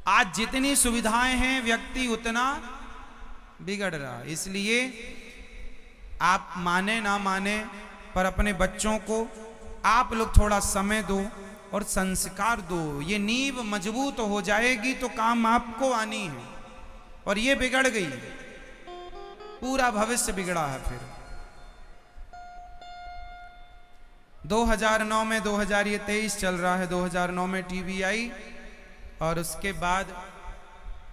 आज जितनी सुविधाएं हैं व्यक्ति उतना बिगड़ रहा। इसलिए आप माने ना माने पर अपने बच्चों को आप लोग थोड़ा समय दो और संस्कार दो। ये नींव मजबूत हो जाएगी तो काम आपको आनी है। और ये बिगड़ गई, पूरा भविष्य बिगड़ा है। फिर 2009 में 2023 चल रहा है, 2009 में टीवी आई और उसके बाद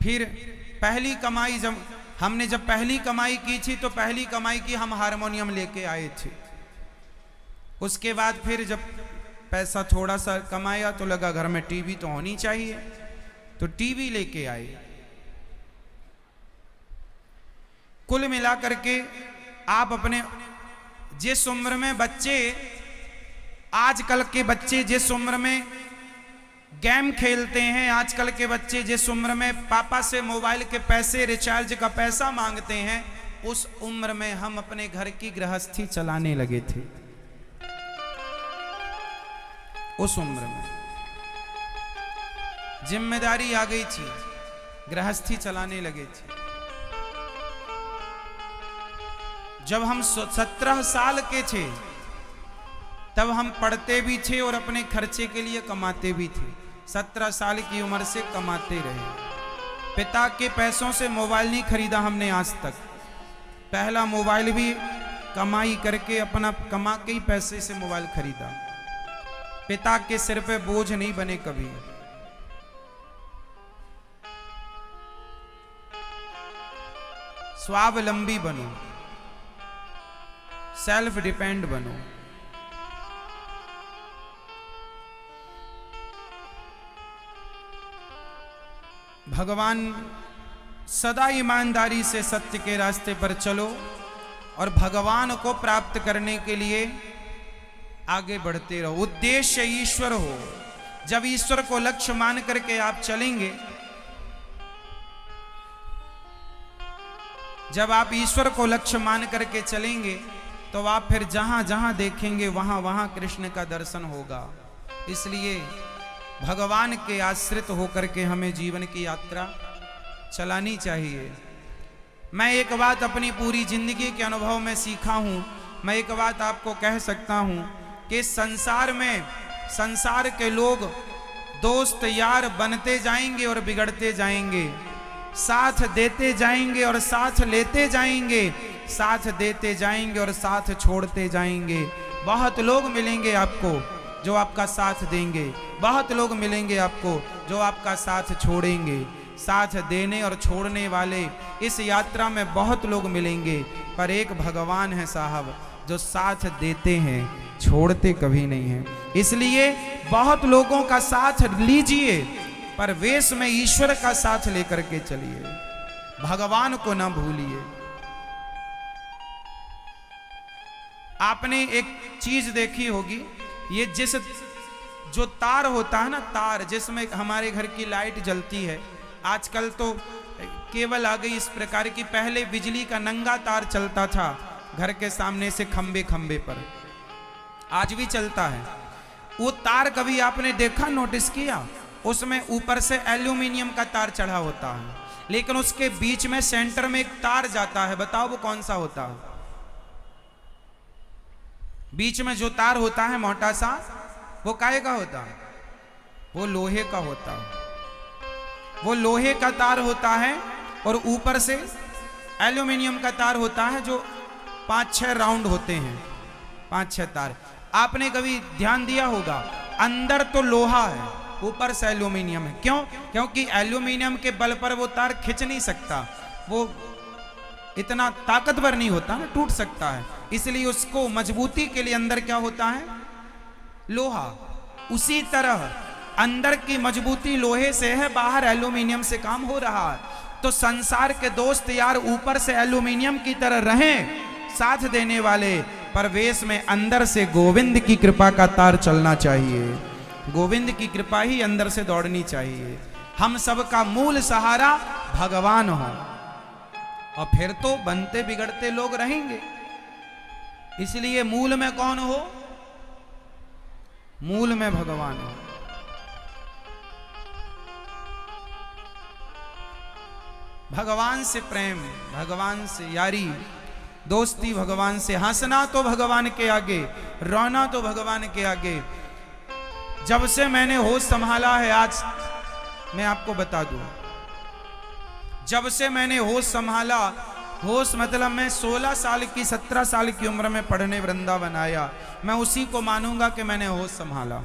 फिर पहली कमाई, जब पहली कमाई की थी तो पहली कमाई की हम हारमोनियम लेके आए थे। उसके बाद फिर जब पैसा थोड़ा सा कमाया तो लगा घर में टीवी तो होनी चाहिए, तो टीवी लेके आए। कुल मिलाकर के आप अपने जिस उम्र में बच्चे, आजकल के बच्चे जिस उम्र में गेम खेलते हैं, आजकल के बच्चे जिस उम्र में पापा से मोबाइल के पैसे, रिचार्ज का पैसा मांगते हैं, उस उम्र में हम अपने घर की गृहस्थी चलाने लगे थे। उस उम्र में जिम्मेदारी आ गई थी, गृहस्थी चलाने लगे थे। जब हम 17 साल के थे तब हम पढ़ते भी थे और अपने खर्चे के लिए कमाते भी थे। 17 साल की उम्र से कमाते रहे। पिता के पैसों से मोबाइल नहीं खरीदा हमने आज तक। पहला मोबाइल भी कमाई करके, अपना कमा के ही पैसे से मोबाइल खरीदा। पिता के सिर पे बोझ नहीं बने कभी। स्वावलंबी बनो, सेल्फ डिपेंड बनो। भगवान सदा ईमानदारी से सत्य के रास्ते पर चलो और भगवान को प्राप्त करने के लिए आगे बढ़ते रहो। उद्देश्य ईश्वर हो। जब ईश्वर को लक्ष्य मान करके आप चलेंगे, जब आप ईश्वर को लक्ष्य मान करके चलेंगे तो आप फिर जहां जहां देखेंगे वहां वहां कृष्ण का दर्शन होगा। इसलिए भगवान के आश्रित होकर के हमें जीवन की यात्रा चलानी चाहिए। मैं एक बात अपनी पूरी जिंदगी के अनुभव में सीखा हूं। मैं एक बात आपको कह सकता हूं कि संसार में, संसार के लोग दोस्त यार बनते जाएंगे और बिगड़ते जाएंगे, साथ देते जाएंगे और साथ लेते जाएंगे, साथ देते जाएंगे और साथ छोड़ते जाएंगे। बहुत लोग मिलेंगे आपको जो आपका साथ देंगे, बहुत लोग मिलेंगे आपको जो आपका साथ छोड़ेंगे। साथ देने और छोड़ने वाले इस यात्रा में बहुत लोग मिलेंगे, पर एक भगवान है साहब जो साथ देते हैं, छोड़ते कभी नहीं हैं। इसलिए बहुत लोगों का साथ लीजिए पर वेश में ईश्वर का साथ लेकर के चलिए, भगवान को ना भूलिए। आपने एक चीज देखी होगी, ये जो तार होता है ना, तार जिसमें हमारे घर की लाइट जलती है, आजकल तो केबल आ गई इस प्रकार की। पहले बिजली का नंगा तार चलता था घर के सामने से खंबे खंबे पर, आज भी चलता है वो तार। कभी आपने देखा, नोटिस किया? उसमें ऊपर से एल्यूमिनियम का तार चढ़ा होता है, लेकिन उसके बीच में सेंटर में एक तार जाता है। बताओ वो कौन सा होता है? बीच में जो तार होता है मोटा सा, वो काहे का होता है? वो लोहे का होता है। वो लोहे का तार होता है और ऊपर से एल्यूमिनियम का तार होता है, जो 5-6 राउंड होते हैं, 5-6 तार। आपने कभी ध्यान दिया होगा, अंदर तो लोहा है, ऊपर से एल्यूमिनियम है। क्यों? क्योंकि एल्यूमिनियम के बल पर वो तार खिंच नहीं सकता, वो इतना ताकतवर नहीं होता ना, टूट सकता है। इसलिए उसको मजबूती के लिए अंदर क्या होता है? लोहा। उसी तरह अंदर की मजबूती लोहे से है, बाहर एल्यूमिनियम से काम हो रहा है। तो संसार के दोस्त यार ऊपर से एल्यूमिनियम की तरह रहें, साथ देने वाले, पर वेश में अंदर से गोविंद की कृपा का तार चलना चाहिए। गोविंद की कृपा ही अंदर से दौड़नी चाहिए। हम सबका मूल सहारा भगवान हो, और फिर तो बनते बिगड़ते लोग रहेंगे। इसलिए मूल में कौन हो? मूल में भगवान हो। भगवान से प्रेम, भगवान से यारी, दोस्ती भगवान से, हंसना तो भगवान के आगे, रोना तो भगवान के आगे। जब से मैंने होश संभाला है, आज मैं आपको बता दूं, जब से मैंने होश संभाला, होश मतलब मैं 16 साल की 17 साल की उम्र में पढ़ने वृंदावन आया, मैं उसी को मानूंगा कि मैंने होश संभाला।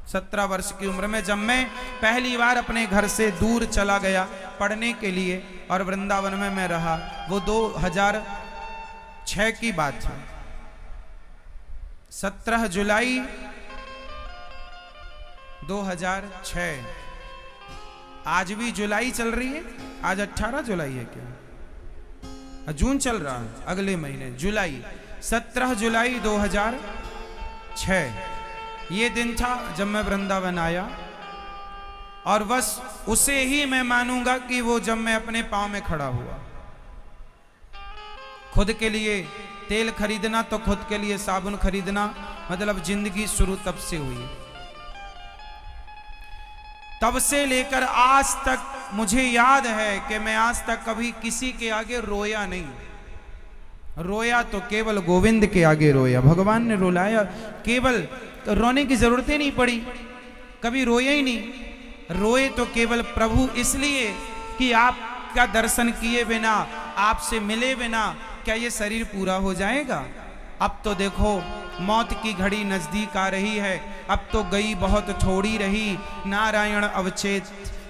17 वर्ष की उम्र में जब मैं पहली बार अपने घर से दूर चला गया पढ़ने के लिए और वृंदावन में मैं रहा, वो 2006 की बात है। 17 जुलाई 2006, आज भी जुलाई चल रही है, आज 18 जुलाई है क्या, जून चल रहा है, अगले महीने जुलाई, 17 जुलाई 2006 ये दिन था जब मैं वृंदावन आया। और बस उसे ही मैं मानूंगा कि वो जब मैं अपने पांव में खड़ा हुआ। खुद के लिए तेल खरीदना तो खुद के लिए साबुन खरीदना, मतलब जिंदगी शुरू तब से हुई। तब से लेकर आज तक मुझे याद है कि मैं आज तक कभी किसी के आगे रोया नहीं। रोया तो केवल गोविंद के आगे रोया, भगवान ने रुलाया, केवल तो रोने की जरूरत ही नहीं पड़ी, कभी रोया ही नहीं। रोए तो केवल प्रभु इसलिए कि आपका दर्शन किए बिना, आपसे मिले बिना क्या ये शरीर पूरा हो जाएगा। अब तो देखो मौत की घड़ी नजदीक आ रही है, अब तो गई बहुत थोड़ी रही, नारायण अवचेत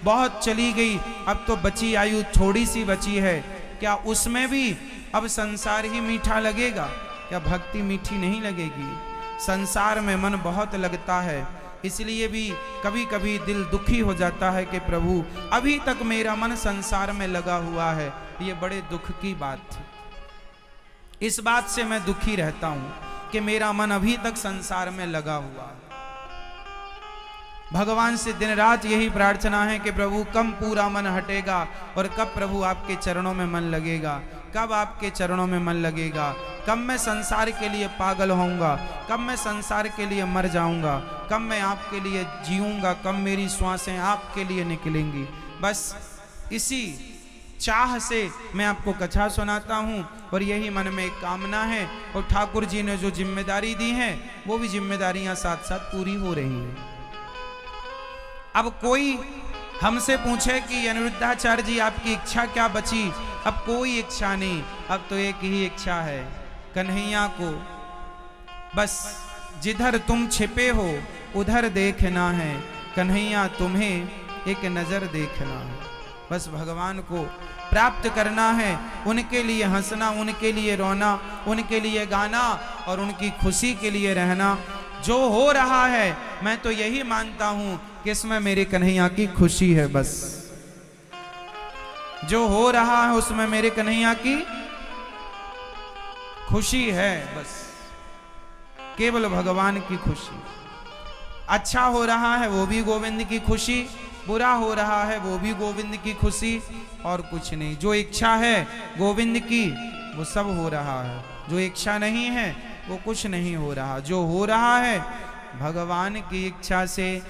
बहुत चली गई, अब तो बची आयु थोड़ी सी बची है। क्या उसमें भी अब संसार ही मीठा लगेगा, क्या भक्ति मीठी नहीं लगेगी। संसार में मन बहुत लगता है, इसलिए भी कभी कभी दिल दुखी हो जाता है कि प्रभु अभी तक मेरा मन संसार में लगा हुआ है। ये बड़े दुख की बात थी, इस बात से मैं दुखी रहता हूं कि मेरा मन अभी तक संसार में लगा हुआ है। भगवान से दिन रात यही प्रार्थना है कि प्रभु कब पूरा मन हटेगा और कब प्रभु आपके चरणों में मन लगेगा, कब आपके चरणों में मन लगेगा, कब मैं संसार के लिए पागल होऊंगा, कब मैं संसार के लिए मर जाऊंगा, कब मैं आपके लिए जीऊंगा, कब मेरी श्वासें आपके लिए निकलेंगी। बस इसी चाह से मैं आपको कथा सुनाता हूँ और यही मन में एक कामना है। और ठाकुर जी ने जो जिम्मेदारी दी है वो भी जिम्मेदारियां साथ साथ पूरी हो रही हैं। अब कोई हमसे पूछे कि अनिरुद्धाचार्य जी आपकी इच्छा क्या बची, अब कोई इच्छा नहीं, अब तो एक ही इच्छा है, कन्हैया को बस जिधर तुम छिपे हो उधर देखना है, कन्हैया तुम्हें एक नजर देखना है। बस भगवान को प्राप्त करना है, उनके लिए हंसना, उनके लिए रोना, उनके लिए गाना और उनकी खुशी के लिए रहना। जो हो रहा है मैं तो यही मानता हूं कि इसमें मेरे कन्हैया की खुशी है। बस जो हो रहा है उसमें मेरे कन्हैया की खुशी है, बस केवल भगवान की खुशी। अच्छा हो रहा है वो भी गोविंद की खुशी, बुरा हो रहा है वो भी गोविंद की खुशी, और कुछ नहीं। जो इच्छा है गोविंद की वो सब हो रहा है, जो इच्छा नहीं है वो कुछ नहीं हो रहा। जो हो रहा है भगवान की इच्छा से